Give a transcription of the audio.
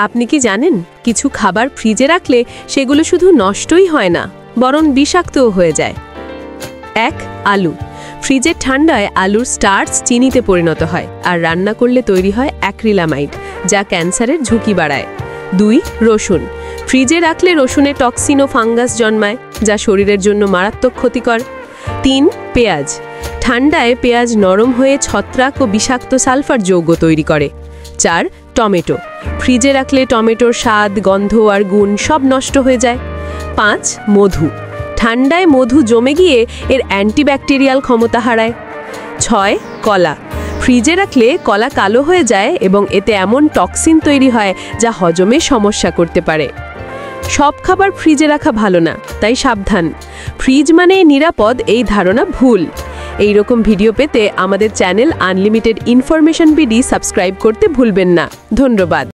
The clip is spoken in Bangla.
আপনি কি জানেন কিছু খাবার ফ্রিজে রাখলে সেগুলো শুধু নষ্টই হয় না, বরং বিষাক্তও হয়ে যায়। 1. আলু। ফ্রিজের ঠান্ডায় আলুর স্টার্চ চিনিতে পরিণত হয় আর রান্না করলে তৈরি হয় অ্যাক্রিলামাইড, যা ক্যান্সারের ঝুঁকি বাড়ায়। 2. রসুন। ফ্রিজে রাখলে রসুনে টক্সিন ও ফাঙ্গাস জন্মায়, যা শরীরের জন্য মারাত্মক ক্ষতিকর। 3. পেঁয়াজ। ঠান্ডায় পেঁয়াজ নরম হয়ে ছত্রাক ও বিষাক্ত সালফার যৌগ তৈরি করে। 4. টমেটো। ফ্রিজে রাখলে টমেটোর স্বাদ, গন্ধ আর গুণ সব নষ্ট হয়ে যায়। 5. মধু। ঠান্ডায় মধু জমে গিয়ে এর অ্যান্টিব্যাকটেরিয়াল ক্ষমতা হারায়। 6. কলা। ফ্রিজে রাখলে কলা কালো হয়ে যায় এবং এতে এমন টক্সিন তৈরি হয় যা হজমে সমস্যা করতে পারে। সব খাবার ফ্রিজে রাখা ভালো না, তাই সাবধান। ফ্রিজ মানে নিরাপদ, এই ধারণা ভুল। এই রকম ভিডিও পেতে আমাদের channel unlimited information BD subscribe করতে ভুলবেন না। ধন্যবাদ।